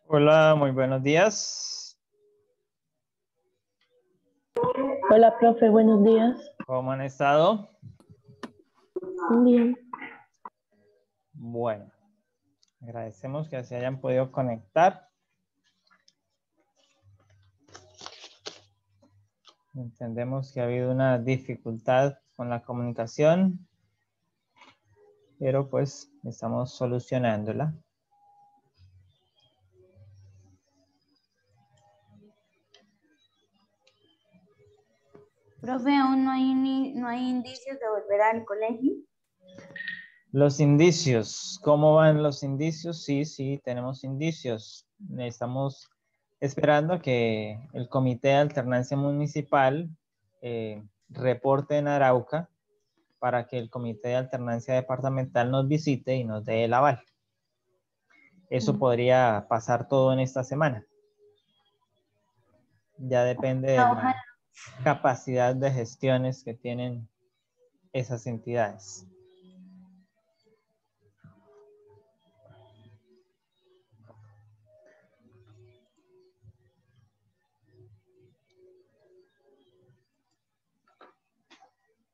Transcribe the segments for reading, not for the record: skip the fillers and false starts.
Hola, muy buenos días. Hola, profe, buenos días. ¿Cómo han estado? Bien. Bueno, agradecemos que se hayan podido conectar. Entendemos que ha habido una dificultad con la comunicación, pero pues estamos solucionándola. Profe, ¿aún no hay indicios de volver al colegio? Los indicios, ¿cómo van los indicios? Sí, tenemos indicios. Estamos esperando que el Comité de Alternancia Municipal reporte en Arauca para que el Comité de Alternancia Departamental nos visite y nos dé el aval. Eso podría pasar todo en esta semana. Ya depende de la capacidad de gestiones que tienen esas entidades.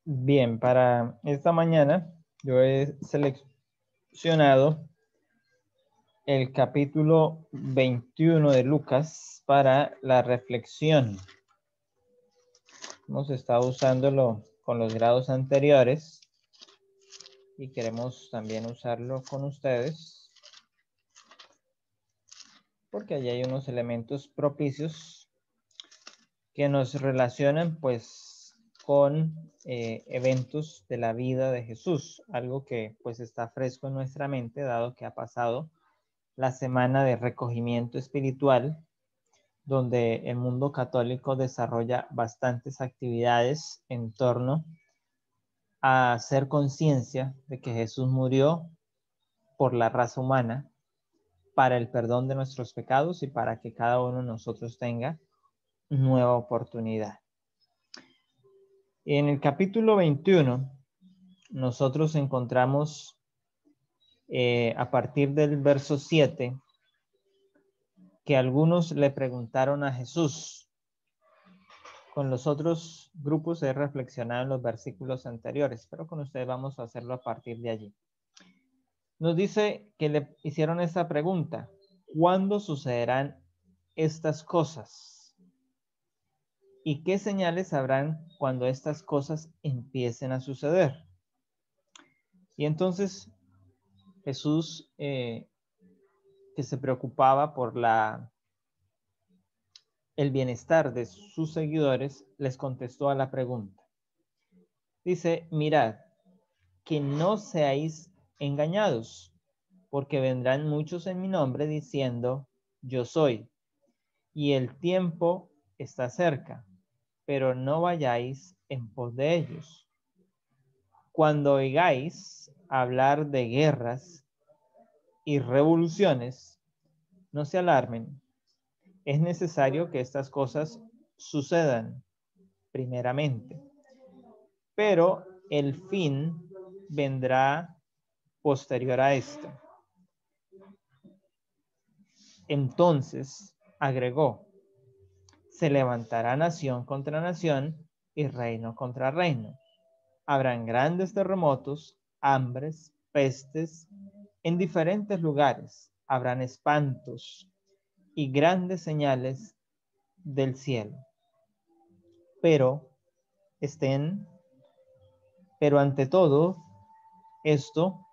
Bien, para esta mañana yo he seleccionado el capítulo 21 de Lucas para la reflexión. Hemos estado usándolo con los grados anteriores y queremos también usarlo con ustedes porque allí hay unos elementos propicios que nos relacionan pues con eventos de la vida de Jesús, algo que pues está fresco en nuestra mente dado que ha pasado la semana de recogimiento espiritual, donde el mundo católico desarrolla bastantes actividades en torno a hacer conciencia de que Jesús murió por la raza humana para el perdón de nuestros pecados y para que cada uno de nosotros tenga nueva oportunidad. En el capítulo 21, nosotros encontramos a partir del verso 7 que algunos le preguntaron a Jesús. Con los otros grupos he reflexionado en los versículos anteriores, pero con ustedes vamos a hacerlo a partir de allí. Nos dice que le hicieron esta pregunta: ¿cuándo sucederán estas cosas? ¿Y qué señales habrán cuando estas cosas empiecen a suceder? Y entonces Jesús, que se preocupaba por el bienestar de sus seguidores, les contestó a la pregunta. Dice: mirad, que no seáis engañados, porque vendrán muchos en mi nombre diciendo, yo soy, y el tiempo está cerca, pero no vayáis en pos de ellos. Cuando oigáis hablar de guerras y revoluciones, no se alarmen. Es necesario que estas cosas sucedan primeramente, pero el fin vendrá posterior a esto. Entonces agregó: se levantará nación contra nación y reino contra reino. Habrán grandes terremotos, hambres, pestes en diferentes lugares. Habrán espantos y grandes señales del cielo. Pero ante todo esto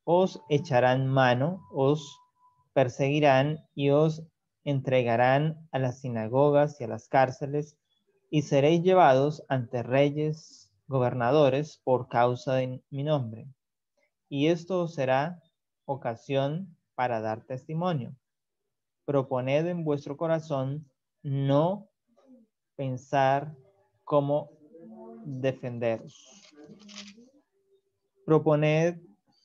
os echarán mano, os perseguirán y os entregarán a las sinagogas y a las cárceles, y seréis llevados ante reyes, gobernadores, por causa de mi nombre. Y esto os será ocasión para dar testimonio. Proponed en vuestro corazón no pensar cómo defenderos. Proponed,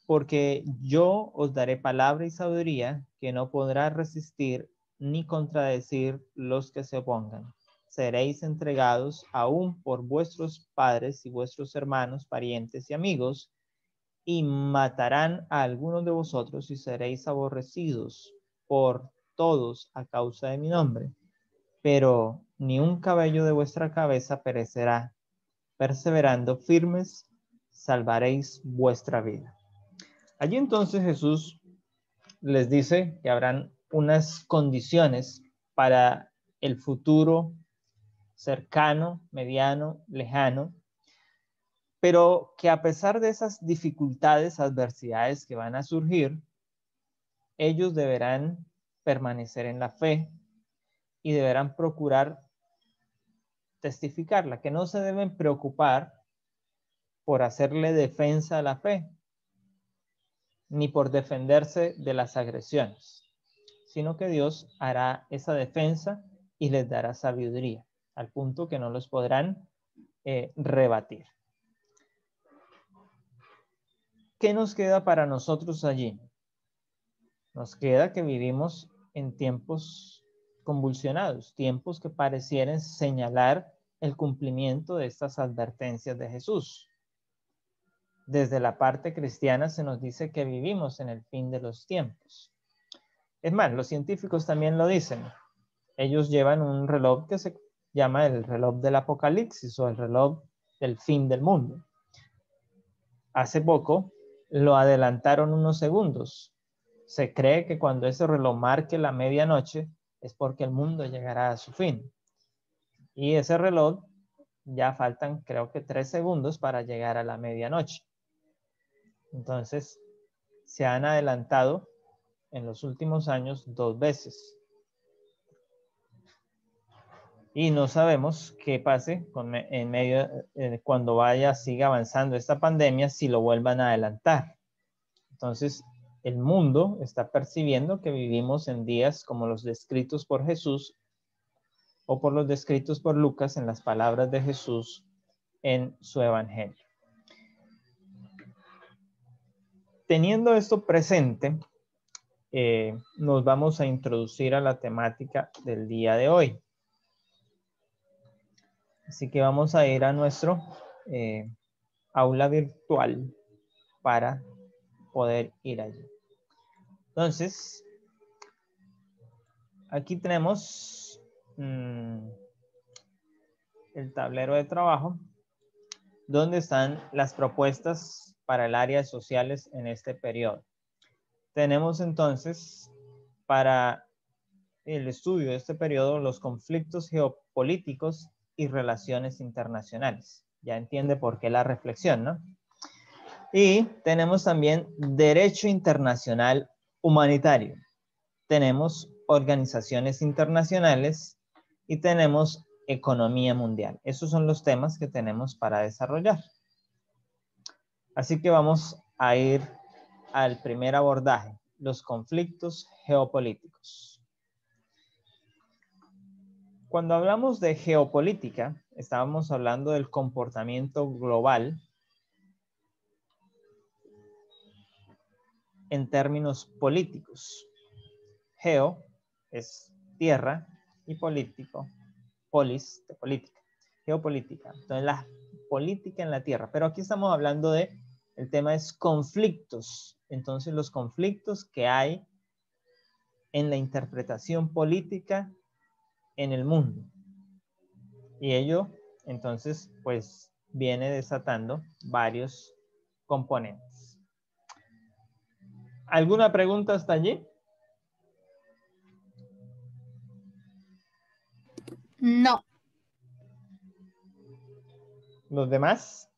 porque yo os daré palabra y sabiduría que no podrá resistir ni contradecir los que se opongan. seréis entregados aún por vuestros padres y vuestros hermanos, parientes y amigos, y matarán a algunos de vosotros y seréis aborrecidos por todos a causa de mi nombre. Pero ni un cabello de vuestra cabeza perecerá. Perseverando firmes, salvaréis vuestra vida. Allí entonces Jesús les dice que habrán unas condiciones para el futuro cercano, mediano, lejano, pero que a pesar de esas dificultades, adversidades que van a surgir, ellos deberán permanecer en la fe y deberán procurar testificarla, que no se deben preocupar por hacerle defensa a la fe, ni por defenderse de las agresiones, sino que Dios hará esa defensa y les dará sabiduría, al punto que no los podrán rebatir. ¿Qué nos queda para nosotros allí? Nos queda que vivimos en tiempos convulsionados, tiempos que parecieran señalar el cumplimiento de estas advertencias de Jesús. Desde la parte cristiana se nos dice que vivimos en el fin de los tiempos. Es más, los científicos también lo dicen. Ellos llevan un reloj que se llama el reloj del apocalipsis o el reloj del fin del mundo. Hace poco lo adelantaron unos segundos. Se cree que cuando ese reloj marque la medianoche es porque el mundo llegará a su fin. Y ese reloj ya faltan creo que 3 segundos para llegar a la medianoche. Entonces se han adelantado en los últimos años 2 veces. Y no sabemos qué pase en medio, cuando siga avanzando esta pandemia, si lo vuelvan a adelantar. Entonces, el mundo está percibiendo que vivimos en días como los descritos por Jesús o por los descritos por Lucas en las palabras de Jesús en su evangelio. Teniendo esto presente, nos vamos a introducir a la temática del día de hoy. Así que vamos a ir a nuestro aula virtual para poder ir allí. Entonces, aquí tenemos el tablero de trabajo, donde están las propuestas para el área de sociales en este periodo. Tenemos entonces para el estudio de este periodo los conflictos geopolíticos y relaciones internacionales. Ya entiende por qué la reflexión, ¿no? Y tenemos también derecho internacional humanitario. Tenemos organizaciones internacionales y tenemos economía mundial. Esos son los temas que tenemos para desarrollar. Así que vamos a ir al primer abordaje, los conflictos geopolíticos. Cuando hablamos de geopolítica, estábamos hablando del comportamiento global en términos políticos. Geo es tierra y político, polis de política, geopolítica. Entonces la política en la tierra. Pero aquí estamos hablando de, el tema es conflictos. Entonces los conflictos que hay en la interpretación política en el mundo. Y ello, entonces, pues viene desatando varios componentes. ¿Alguna pregunta hasta allí? No. ¿Los demás?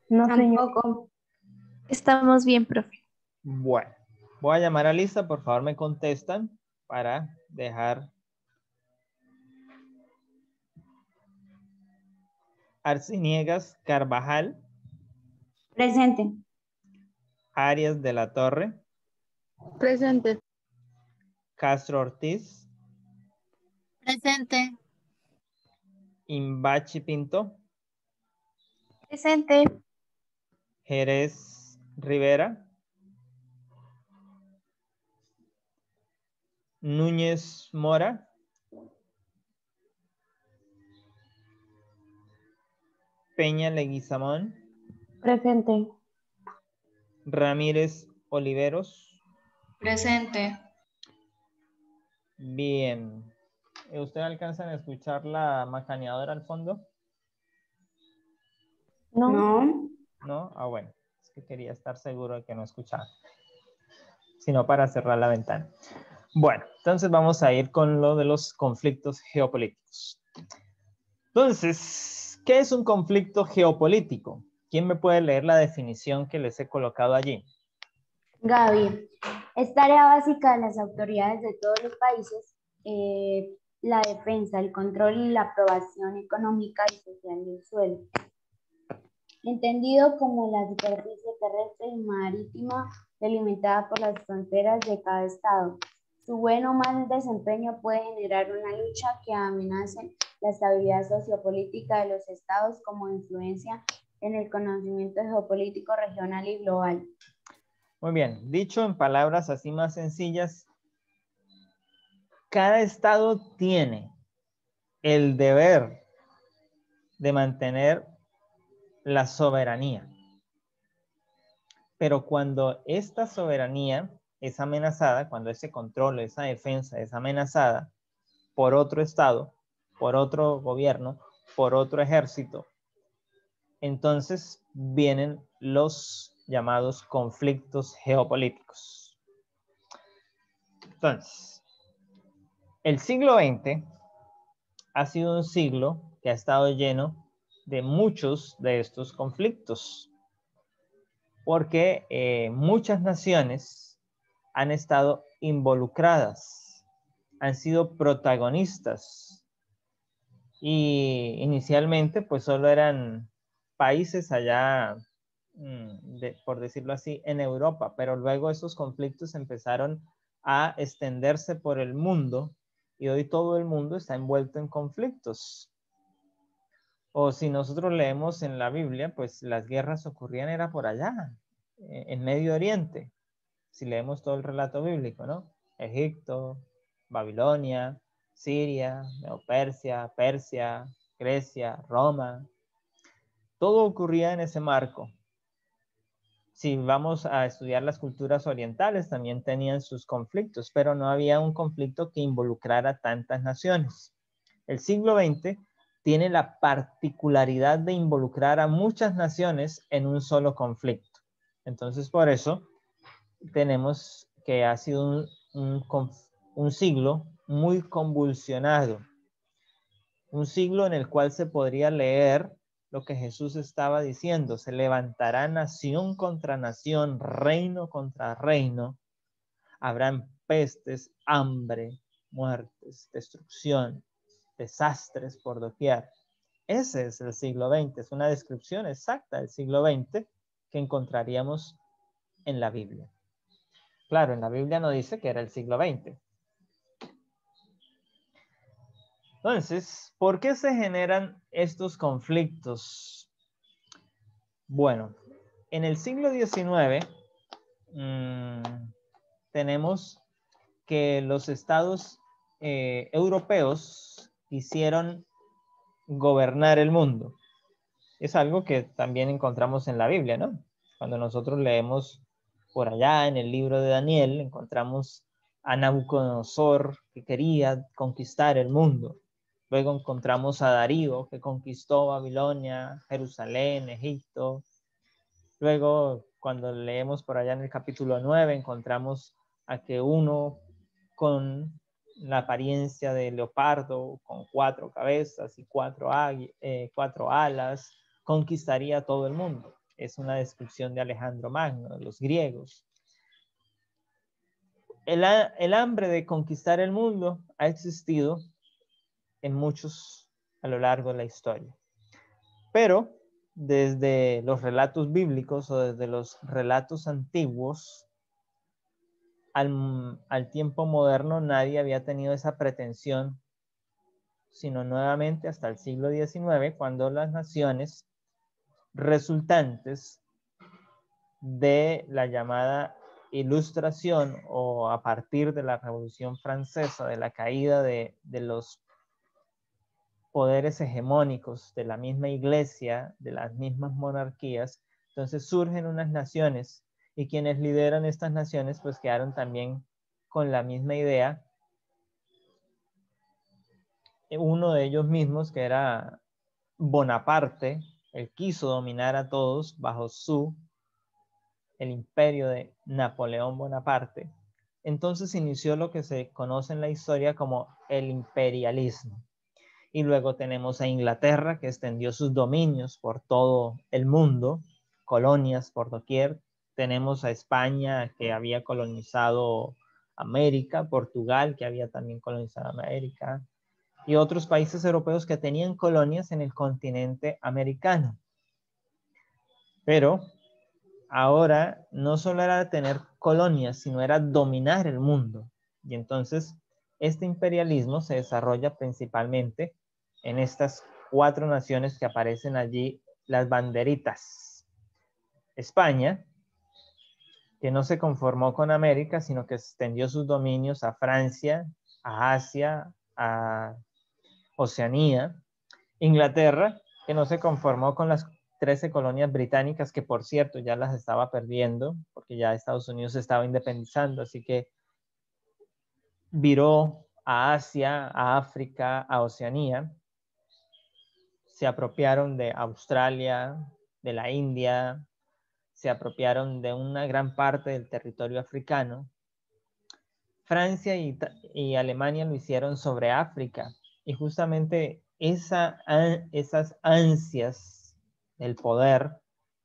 No, señor. Tampoco. Estamos bien, profe. Bueno, voy a llamar a Lisa, por favor me contestan para dejar. Arciniegas Carvajal. Presente. Arias de la Torre. Presente. Castro Ortiz. Presente. Imbachi Pinto. Presente. Jerez Rivera. Núñez Mora. Peña Leguizamón, Presente. Ramírez Oliveros. Presente. Bien. ¿Usted alcanzan a escuchar la macaneadora al fondo? No. No. ¿No? Ah, bueno. Es que quería estar seguro de que no escuchaba. Sino para cerrar la ventana. Bueno, entonces vamos a ir con lo de los conflictos geopolíticos. Entonces, ¿qué es un conflicto geopolítico? ¿Quién me puede leer la definición que les he colocado allí? Gaby, es tarea básica de las autoridades de todos los países la defensa, el control y la aprobación económica y social del suelo, entendido como la superficie terrestre y marítima delimitada por las fronteras de cada estado. Su buen o mal desempeño puede generar una lucha que amenace la estabilidad sociopolítica de los estados como influencia en el conocimiento geopolítico regional y global. Muy bien, dicho en palabras así más sencillas, cada estado tiene el deber de mantener la soberanía. Pero cuando esta soberanía es amenazada, cuando ese control, esa defensa es amenazada por otro estado, por otro gobierno, por otro ejército, entonces vienen los llamados conflictos geopolíticos. Entonces, el siglo XX ha sido un siglo que ha estado lleno de muchos de estos conflictos, porque muchas naciones han estado involucradas, han sido protagonistas, y inicialmente pues solo eran países allá, por decirlo así, en Europa, pero luego esos conflictos empezaron a extenderse por el mundo y hoy todo el mundo está envuelto en conflictos. O si nosotros leemos en la Biblia, pues las guerras ocurrían era por allá, en Medio Oriente, si leemos todo el relato bíblico, ¿no? Egipto, Babilonia, Siria, Medo-Persia, Persia, Grecia, Roma. Todo ocurría en ese marco. Si vamos a estudiar las culturas orientales, también tenían sus conflictos, pero no había un conflicto que involucrara tantas naciones. El siglo XX tiene la particularidad de involucrar a muchas naciones en un solo conflicto. Entonces, por eso tenemos que ha sido un siglo muy convulsionado, un siglo en el cual se podría leer lo que Jesús estaba diciendo: se levantará nación contra nación, reino contra reino, habrán pestes, hambre, muertes, destrucción, desastres por doquier. Ese es el siglo XX, es una descripción exacta del siglo XX que encontraríamos en la Biblia. Claro, en la Biblia no dice que era el siglo XX. Entonces, ¿por qué se generan estos conflictos? Bueno, en el siglo XIX tenemos que los estados europeos quisieron gobernar el mundo. Es algo que también encontramos en la Biblia, ¿no? Cuando nosotros leemos por allá en el libro de Daniel, encontramos a Nabucodonosor, que quería conquistar el mundo. Luego encontramos a Darío, que conquistó Babilonia, Jerusalén, Egipto. Luego, cuando leemos por allá en el capítulo 9, encontramos a que uno con la apariencia de leopardo, con 4 cabezas y 4 alas, conquistaría todo el mundo. Es una descripción de Alejandro Magno, de los griegos. El hambre de conquistar el mundo ha existido en muchos a lo largo de la historia. Pero desde los relatos bíblicos o desde los relatos antiguos al tiempo moderno nadie había tenido esa pretensión, sino nuevamente hasta el siglo XIX, cuando las naciones resultantes de la llamada Ilustración, o a partir de la Revolución Francesa, de la caída de los poderes hegemónicos de la misma iglesia, de las mismas monarquías. Entonces surgen unas naciones y quienes lideran estas naciones pues quedaron también con la misma idea. Uno de ellos mismos, que era Bonaparte, él quiso dominar a todos bajo el imperio de Napoleón Bonaparte. Entonces inició lo que se conoce en la historia como el imperialismo. Y luego tenemos a Inglaterra, que extendió sus dominios por todo el mundo, colonias por doquier. Tenemos a España, que había colonizado América, Portugal, que había también colonizado América, y otros países europeos que tenían colonias en el continente americano. Pero ahora no solo era tener colonias, sino era dominar el mundo. Y entonces este imperialismo se desarrolla principalmente en estas 4 naciones que aparecen allí, las banderitas. España, que no se conformó con América, sino que extendió sus dominios a Francia, a Asia, a Oceanía. Inglaterra, que no se conformó con las 13 colonias británicas, que por cierto ya las estaba perdiendo, porque ya Estados Unidos se estaba independizando, así que viró a Asia, a África, a Oceanía. Se apropiaron de Australia, de la India, se apropiaron de una gran parte del territorio africano. Francia y Alemania lo hicieron sobre África, y justamente esas ansias del poder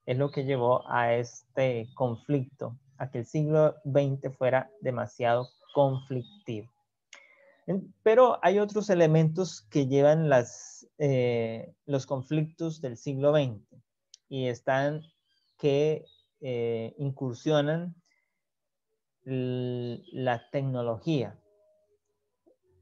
es lo que llevó a este conflicto, a que el siglo XX fuera demasiado conflictivo. Pero hay otros elementos que llevan los conflictos del siglo XX y están que incursionan la tecnología,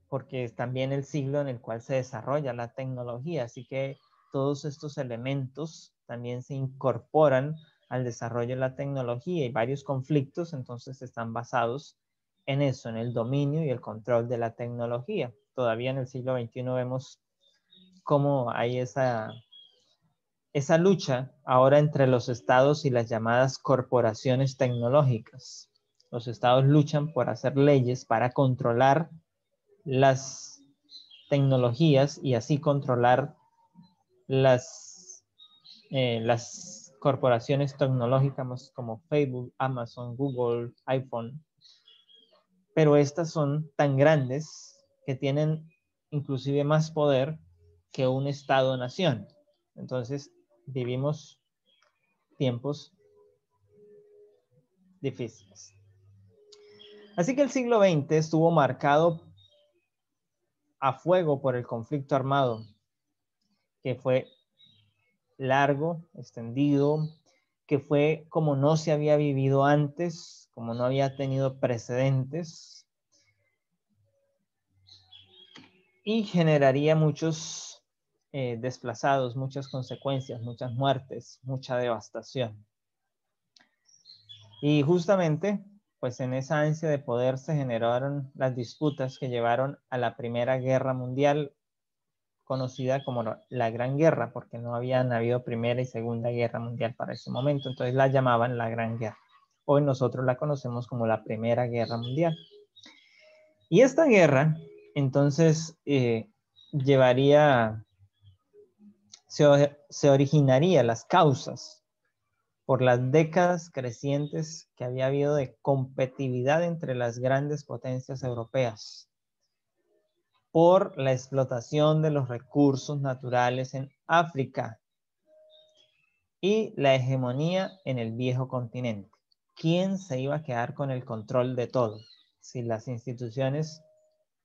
porque es también el siglo en el cual se desarrolla la tecnología, así que todos estos elementos también se incorporan al desarrollo de la tecnología, y varios conflictos entonces están basados en eso, en el dominio y el control de la tecnología. Todavía en el siglo XXI vemos cómo hay esa lucha ahora entre los estados y las llamadas corporaciones tecnológicas. Los estados luchan por hacer leyes para controlar las tecnologías y así controlar las corporaciones tecnológicas como Facebook, Amazon, Google, iPhone. Pero estas son tan grandes que tienen inclusive más poder que un Estado-nación. Entonces vivimos tiempos difíciles. Así que el siglo XX estuvo marcado a fuego por el conflicto armado, que fue largo, extendido, que fue como no se había vivido antes, como no había tenido precedentes, y generaría muchos desplazados, muchas consecuencias, muchas muertes, mucha devastación. Y justamente, pues en esa ansia de poder se generaron las disputas que llevaron a la Primera Guerra Mundial, conocida como la Gran Guerra, porque no habían habido Primera y Segunda Guerra Mundial para ese momento, entonces la llamaban la Gran Guerra. Hoy nosotros la conocemos como la Primera Guerra Mundial. Y esta guerra, entonces, se originaría las causas por las décadas crecientes que había habido de competitividad entre las grandes potencias europeas, por la explotación de los recursos naturales en África y la hegemonía en el viejo continente. ¿Quién se iba a quedar con el control de todo? Si las instituciones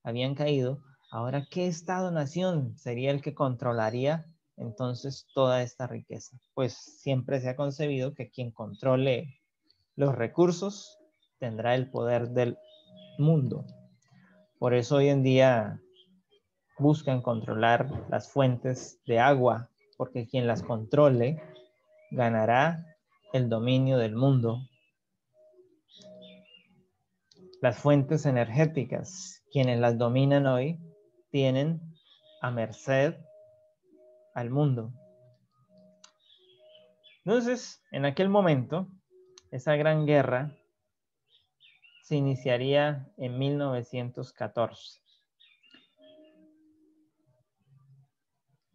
habían caído, ahora ¿qué Estado-nación sería el que controlaría entonces toda esta riqueza? Pues siempre se ha concebido que quien controle los recursos tendrá el poder del mundo. Por eso hoy en día buscan controlar las fuentes de agua, porque quien las controle ganará el dominio del mundo. Las fuentes energéticas, quienes las dominan hoy, tienen a merced al mundo. Entonces, en aquel momento, esa gran guerra se iniciaría en 1914.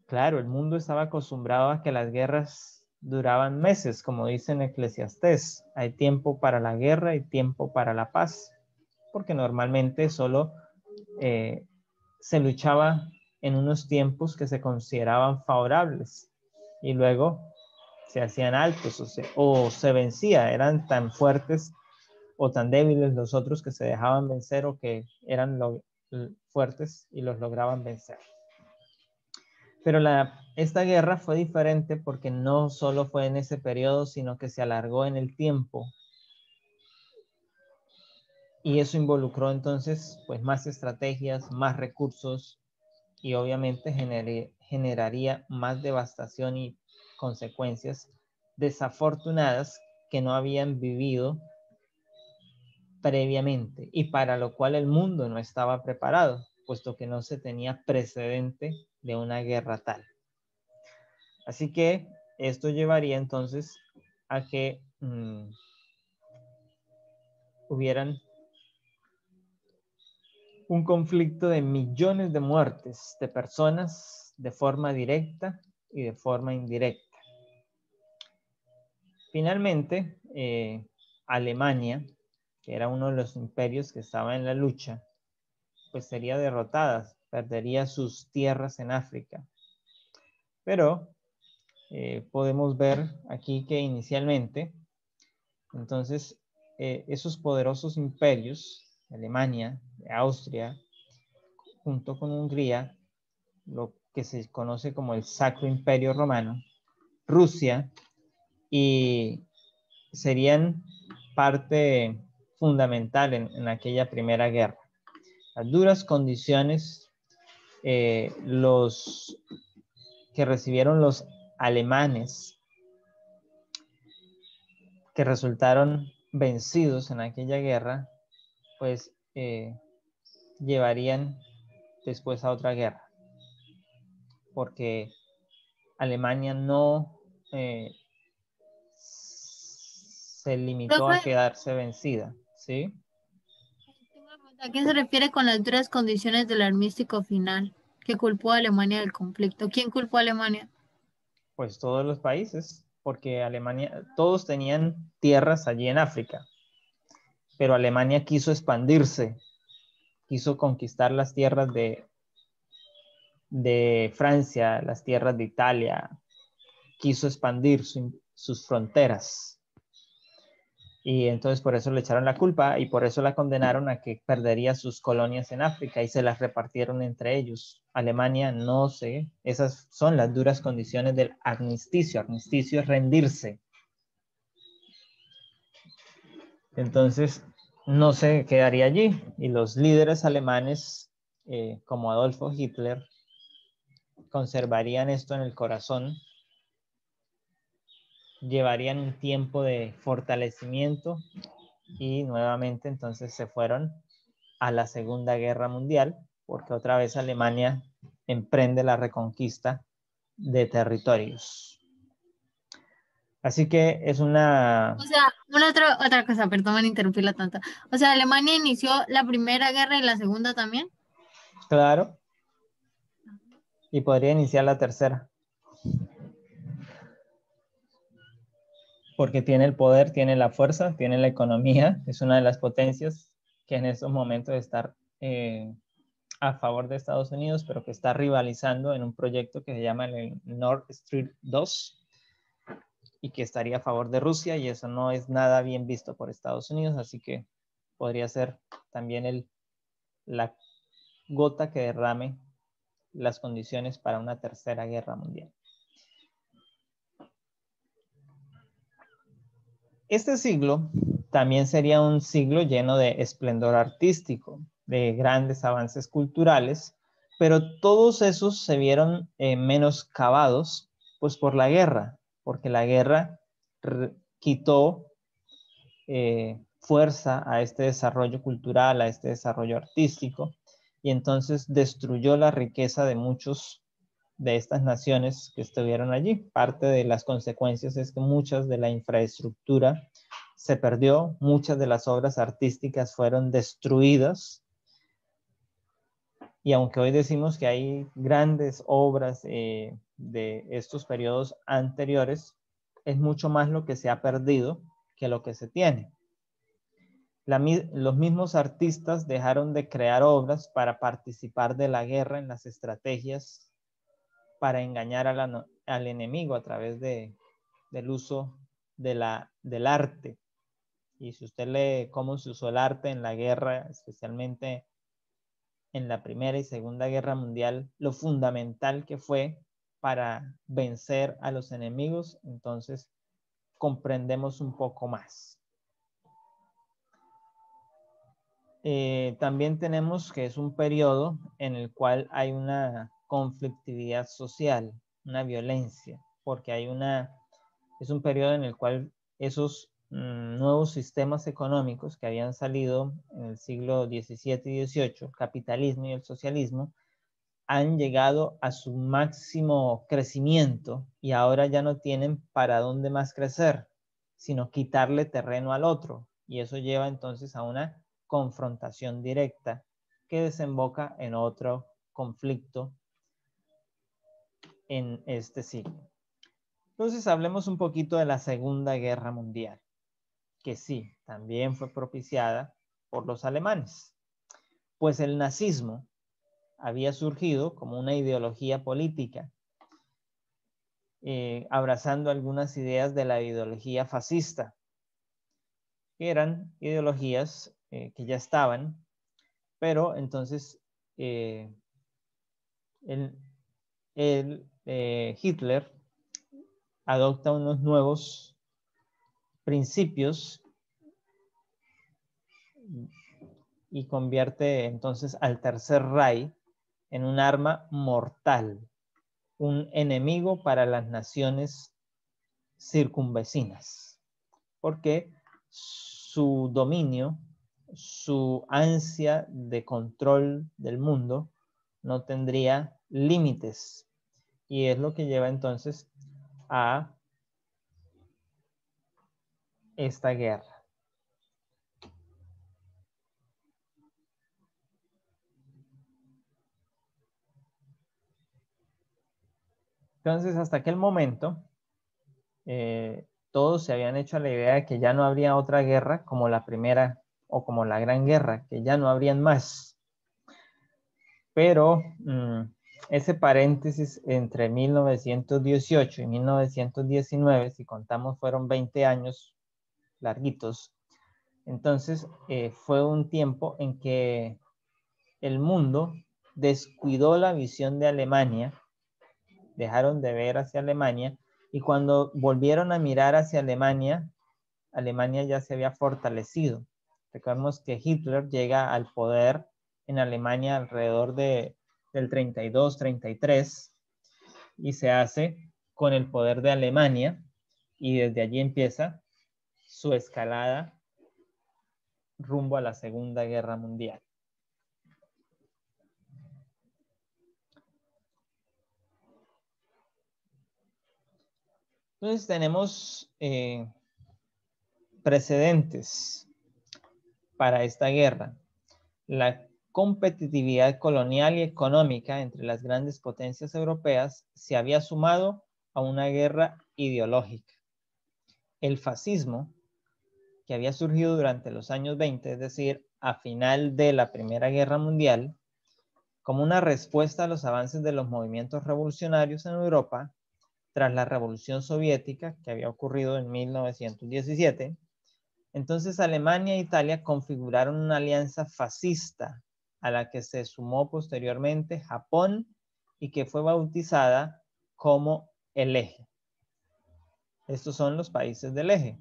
Claro, el mundo estaba acostumbrado a que las guerras duraban meses, como dice en Eclesiastés. Hay tiempo para la guerra y tiempo para la paz, porque normalmente solo se luchaba en unos tiempos que se consideraban favorables y luego se hacían altos o se vencía. Eran tan fuertes o tan débiles los otros que se dejaban vencer o que eran fuertes y los lograban vencer. Pero esta guerra fue diferente porque no solo fue en ese periodo, sino que se alargó en el tiempo. Y eso involucró entonces pues más estrategias, más recursos y obviamente generaría más devastación y consecuencias desafortunadas que no habían vivido previamente y para lo cual el mundo no estaba preparado, puesto que no se tenía precedente de una guerra tal. Así que esto llevaría entonces a que hubieran un conflicto de millones de muertes de personas de forma directa y de forma indirecta. Finalmente, Alemania, que era uno de los imperios que estaba en la lucha, pues sería derrotada, perdería sus tierras en África. Pero podemos ver aquí que inicialmente, entonces, esos poderosos imperios, Alemania, Austria, junto con Hungría, lo que se conoce como el Sacro Imperio Romano, Rusia, y serían parte fundamental en aquella primera guerra. Las duras condiciones, los que recibieron los alemanes, que resultaron vencidos en aquella guerra, pues llevarían después a otra guerra, porque Alemania no se limitó a Profe, quedarse vencida, ¿sí? ¿a qué se refiere con las duras condiciones del armisticio final que culpó a Alemania del conflicto? ¿Quién culpó a Alemania? Pues todos los países, porque Alemania, todos tenían tierras allí en África, pero Alemania quiso expandirse, quiso conquistar las tierras de Francia, las tierras de Italia, quiso expandir sus fronteras. Y entonces por eso le echaron la culpa y por eso la condenaron a que perdería sus colonias en África y se las repartieron entre ellos. Alemania no sé, esas son las duras condiciones del armisticio. Armisticio es rendirse. Entonces no se quedaría allí y los líderes alemanes como Adolfo Hitler conservarían esto en el corazón, llevarían un tiempo de fortalecimiento y nuevamente entonces se fueron a la Segunda Guerra Mundial, porque otra vez Alemania emprende la reconquista de territorios. Así que es una... O sea, otra cosa, perdón por interrumpirla tanto. O sea, Alemania inició la primera guerra y la segunda también. Claro, y podría iniciar la tercera. Porque tiene el poder, tiene la fuerza, tiene la economía, es una de las potencias que en estos momentos está a favor de Estados Unidos, pero que está rivalizando en un proyecto que se llama el Nord Stream 2 y que estaría a favor de Rusia, y eso no es nada bien visto por Estados Unidos, así que podría ser también la gota que derrame las condiciones para una tercera guerra mundial. Este siglo también sería un siglo lleno de esplendor artístico, de grandes avances culturales, pero todos esos se vieron menoscabados pues por la guerra, porque la guerra quitó fuerza a este desarrollo cultural, a este desarrollo artístico, y entonces destruyó la riqueza de muchos de estas naciones que estuvieron allí. Parte de las consecuencias es que muchas de la infraestructura se perdió, muchas de las obras artísticas fueron destruidas. Y aunque hoy decimos que hay grandes obras de estos periodos anteriores, es mucho más lo que se ha perdido que lo que se tiene. Los mismos artistas dejaron de crear obras para participar de la guerra en las estrategias para engañar al enemigo a través del uso del arte. Y si usted lee cómo se usó el arte en la guerra, especialmente en la Primera y Segunda Guerra Mundial, lo fundamental que fue para vencer a los enemigos, entonces comprendemos un poco más. También tenemos que es un periodo en el cual hay una conflictividad social, una violencia, porque es un periodo en el cual esos nuevos sistemas económicos que habían salido en el siglo XVII y XVIII, el capitalismo y el socialismo, han llegado a su máximo crecimiento y ahora ya no tienen para dónde más crecer, sino quitarle terreno al otro. Y eso lleva entonces a una confrontación directa que desemboca en otro conflicto en este siglo. Entonces hablemos un poquito de la Segunda Guerra Mundial, que sí, también fue propiciada por los alemanes, pues el nazismo había surgido como una ideología política, abrazando algunas ideas de la ideología fascista, que eran ideologías que ya estaban, pero entonces Hitler adopta unos nuevos principios y convierte entonces al Tercer Reich en un arma mortal, un enemigo para las naciones circunvecinas, porque su dominio, su ansia de control del mundo no tendría límites, y es lo que lleva entonces a esta guerra. Entonces, hasta aquel momento, todos se habían hecho a la idea de que ya no habría otra guerra como la primera o como la Gran Guerra, que ya no habrían más. Pero ese paréntesis entre 1918 y 1919, si contamos, fueron 20 años larguitos. Entonces, fue un tiempo en que el mundo descuidó la visión de Alemania, dejaron de ver hacia Alemania, y cuando volvieron a mirar hacia Alemania, Alemania ya se había fortalecido. Recordemos que Hitler llega al poder en Alemania alrededor del 32, 33, y se hace con el poder de Alemania, y desde allí empieza su escalada rumbo a la Segunda Guerra Mundial. Entonces tenemos precedentes para esta guerra. La competitividad colonial y económica entre las grandes potencias europeas se había sumado a una guerra ideológica. El fascismo, que había surgido durante los años 20, es decir, a final de la Primera Guerra Mundial, como una respuesta a los avances de los movimientos revolucionarios en Europa, tras la Revolución Soviética, que había ocurrido en 1917, entonces Alemania e Italia configuraron una alianza fascista a la que se sumó posteriormente Japón y que fue bautizada como el Eje. Estos son los países del Eje.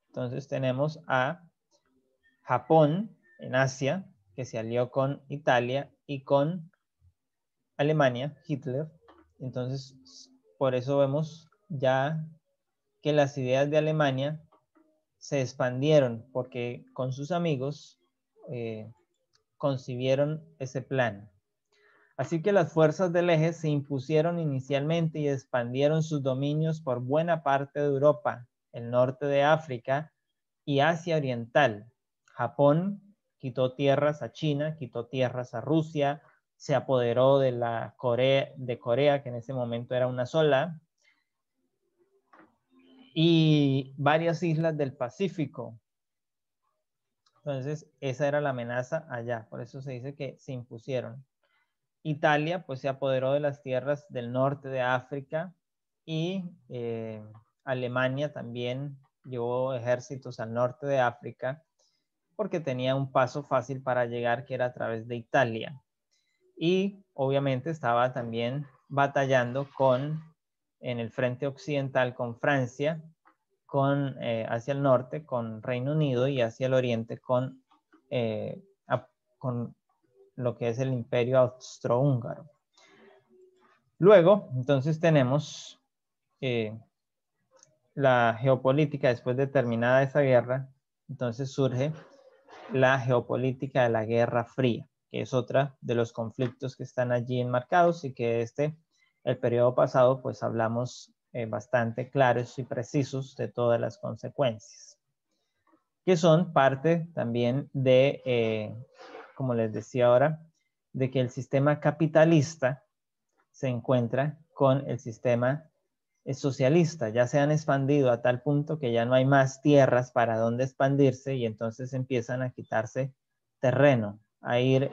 Entonces tenemos a Japón en Asia, que se alió con Italia y con Alemania, Hitler. Entonces, por eso vemos ya que las ideas de Alemania se expandieron, porque con sus amigos concibieron ese plan. Así que las fuerzas del eje se impusieron inicialmente y expandieron sus dominios por buena parte de Europa, el norte de África y Asia Oriental. Japón quitó tierras a China, quitó tierras a Rusia, se apoderó de Corea, que en ese momento era una sola, y varias islas del Pacífico. Entonces, esa era la amenaza allá, por eso se dice que se impusieron. Italia, pues, se apoderó de las tierras del norte de África y Alemania también llevó ejércitos al norte de África porque tenía un paso fácil para llegar, que era a través de Italia. Y obviamente estaba también batallando en el frente occidental con Francia, hacia el norte con Reino Unido y hacia el oriente con lo que es el Imperio Austrohúngaro. Luego, entonces tenemos la geopolítica. Después de terminada esa guerra, entonces surge la geopolítica de la Guerra Fría, que es otra de los conflictos que están allí enmarcados y que el periodo pasado, pues hablamos bastante claros y precisos de todas las consecuencias, que son parte también de, como les decía ahora, de que el sistema capitalista se encuentra con el sistema socialista. Ya se han expandido a tal punto que ya no hay más tierras para donde expandirse y entonces empiezan a quitarse terreno, a ir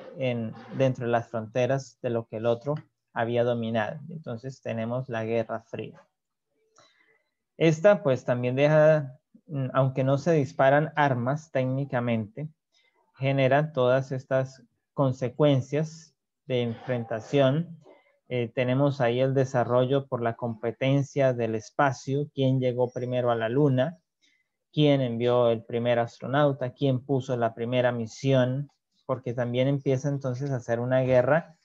dentro de las fronteras de lo que el otro había dominado. Entonces tenemos la Guerra Fría. Esta pues también deja, aunque no se disparan armas técnicamente, genera todas estas consecuencias de enfrentación. Tenemos ahí el desarrollo por la competencia del espacio, quién llegó primero a la luna, quién envió el primer astronauta, quién puso la primera misión, porque también empieza entonces a hacer una guerra.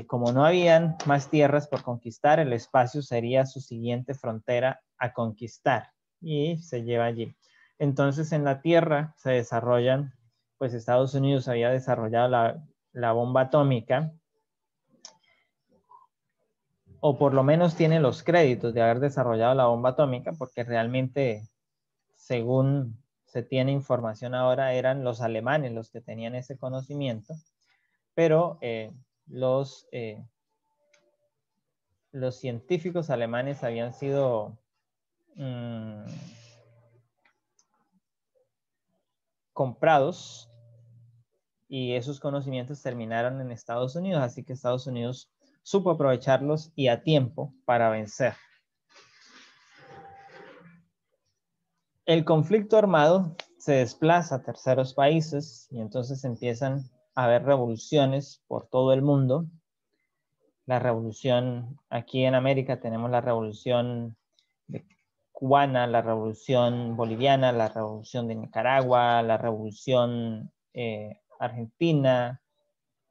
Como no habían más tierras por conquistar, el espacio sería su siguiente frontera a conquistar y se lleva allí. Entonces en la Tierra se desarrollan, pues Estados Unidos había desarrollado la bomba atómica, o por lo menos tiene los créditos de haber desarrollado la bomba atómica, porque realmente, según se tiene información ahora, eran los alemanes los que tenían ese conocimiento, pero los científicos alemanes habían sido comprados y esos conocimientos terminaron en Estados Unidos, así que Estados Unidos supo aprovecharlos y a tiempo para vencer. El conflicto armado se desplaza a terceros países y entonces empiezan a haber revoluciones por todo el mundo. La revolución aquí en América tenemos la revolución cubana, la revolución boliviana, la revolución de Nicaragua, la revolución argentina.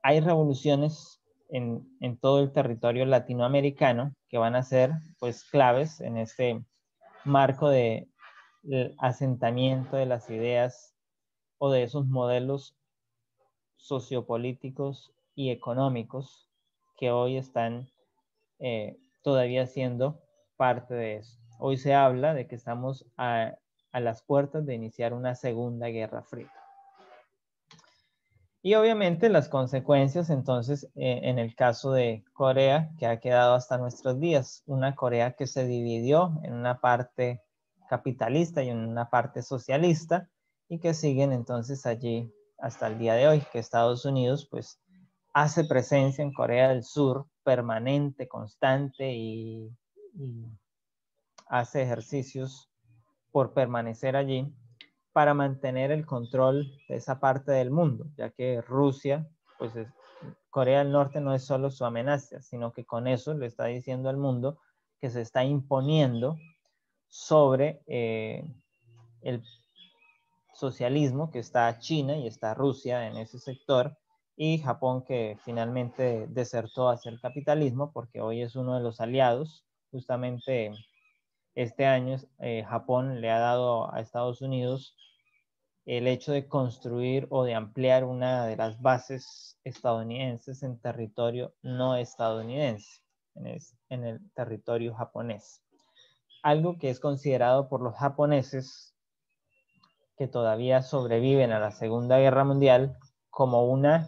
Hay revoluciones en todo el territorio latinoamericano que van a ser pues claves en este marco de asentamiento de las ideas o de esos modelos sociopolíticos y económicos que hoy están todavía siendo parte de eso. Hoy se habla de que estamos a las puertas de iniciar una segunda guerra fría. Y obviamente las consecuencias entonces en el caso de Corea, que ha quedado hasta nuestros días, una Corea que se dividió en una parte capitalista y en una parte socialista y que siguen entonces allí hasta el día de hoy, que Estados Unidos pues hace presencia en Corea del Sur permanente, constante y hace ejercicios por permanecer allí para mantener el control de esa parte del mundo, ya que Rusia, pues Corea del Norte no es solo su amenaza, sino que con eso le está diciendo al mundo que se está imponiendo sobre el socialismo, que está China y está Rusia en ese sector, y Japón, que finalmente desertó hacia el capitalismo porque hoy es uno de los aliados. Justamente este año Japón le ha dado a Estados Unidos el hecho de construir o de ampliar una de las bases estadounidenses en territorio no estadounidense, en el territorio japonés. Algo que es considerado por los japoneses que todavía sobreviven a la Segunda Guerra Mundial como una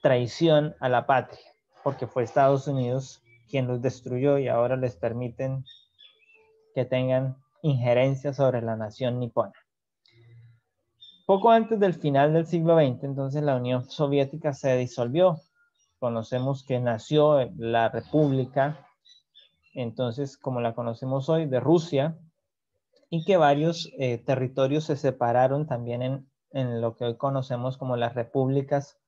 traición a la patria, porque fue Estados Unidos quien los destruyó y ahora les permiten que tengan injerencia sobre la nación nipona. Poco antes del final del siglo XX, entonces la Unión Soviética se disolvió. Conocemos que nació la República, entonces como la conocemos hoy, de Rusia, y que varios territorios se separaron también en lo que hoy conocemos como las repúblicas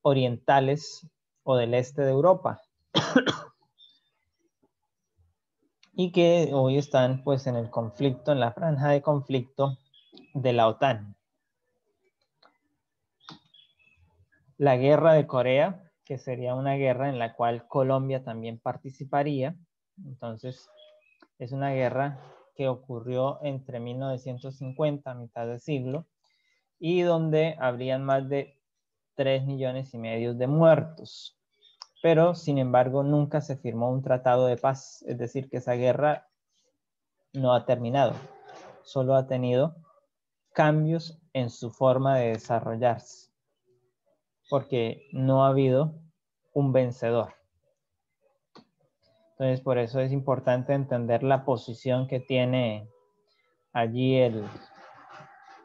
orientales o del este de Europa. Y que hoy están pues en el conflicto, en la franja de conflicto de la OTAN. La guerra de Corea, que sería una guerra en la cual Colombia también participaría. Entonces, es una guerra que ocurrió entre 1950, a mitad del siglo, y donde habrían más de 3,5 millones de muertos. Pero, sin embargo, nunca se firmó un tratado de paz, es decir, que esa guerra no ha terminado, solo ha tenido cambios en su forma de desarrollarse, porque no ha habido un vencedor. Entonces, por eso es importante entender la posición que tiene allí el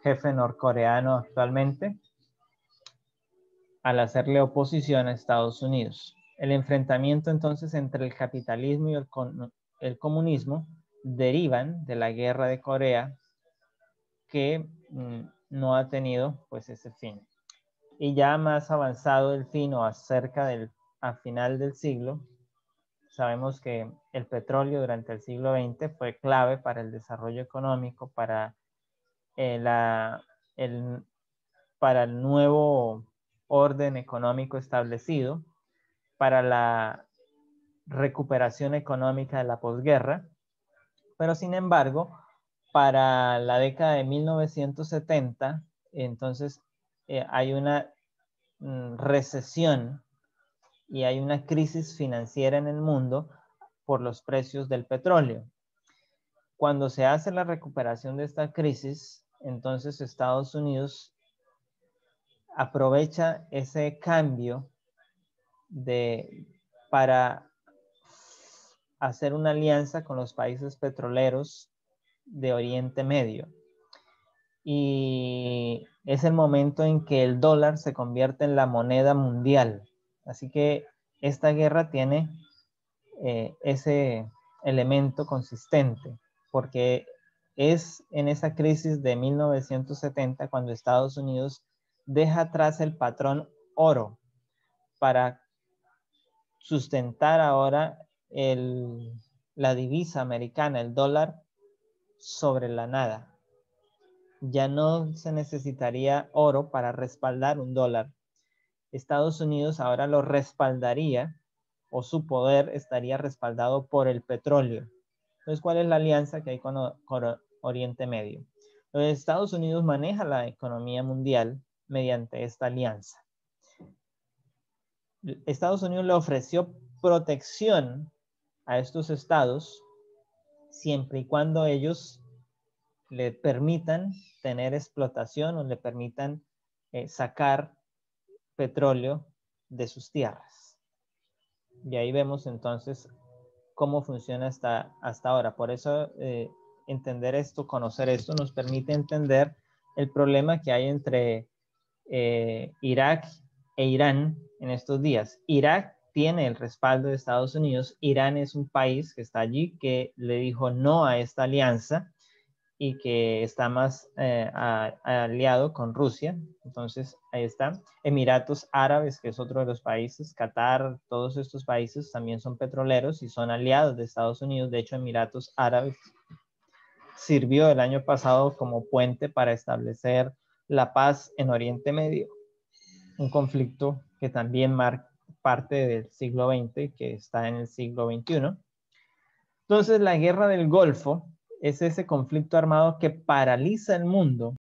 jefe norcoreano actualmente al hacerle oposición a Estados Unidos. El enfrentamiento entonces entre el capitalismo y el comunismo derivan de la guerra de Corea que no ha tenido pues ese fin. Y ya más avanzado el fin o cerca a final del siglo, sabemos que el petróleo durante el siglo XX fue clave para el desarrollo económico, para para el nuevo orden económico establecido, para la recuperación económica de la posguerra, pero sin embargo, para la década de 1970, entonces hay una recesión y hay una crisis financiera en el mundo por los precios del petróleo. Cuando se hace la recuperación de esta crisis, entonces Estados Unidos aprovecha ese cambio para hacer una alianza con los países petroleros de Oriente Medio. Y es el momento en que el dólar se convierte en la moneda mundial. Así que esta guerra tiene ese elemento consistente, porque es en esa crisis de 1970 cuando Estados Unidos deja atrás el patrón oro para sustentar ahora la divisa americana, el dólar, sobre la nada. Ya no se necesitaría oro para respaldar un dólar. Estados Unidos ahora lo respaldaría, o su poder estaría respaldado por el petróleo. Entonces, ¿cuál es la alianza que hay con Oriente Medio? Entonces, Estados Unidos maneja la economía mundial mediante esta alianza. Estados Unidos le ofreció protección a estos estados siempre y cuando ellos le permitan tener explotación o le permitan sacar petróleo de sus tierras. Y ahí vemos entonces cómo funciona hasta ahora. Por eso entender esto, conocer esto, nos permite entender el problema que hay entre Irak e Irán en estos días. Irak tiene el respaldo de Estados Unidos. Irán es un país que está allí, que le dijo no a esta alianza y que está más aliado con Rusia. Entonces, ahí está. Emiratos Árabes, que es otro de los países, Qatar, todos estos países también son petroleros y son aliados de Estados Unidos. De hecho, Emiratos Árabes sirvió el año pasado como puente para establecer la paz en Oriente Medio, un conflicto que también marca parte del siglo XX, que está en el siglo XXI. Entonces, la guerra del Golfo es ese conflicto armado que paraliza el mundo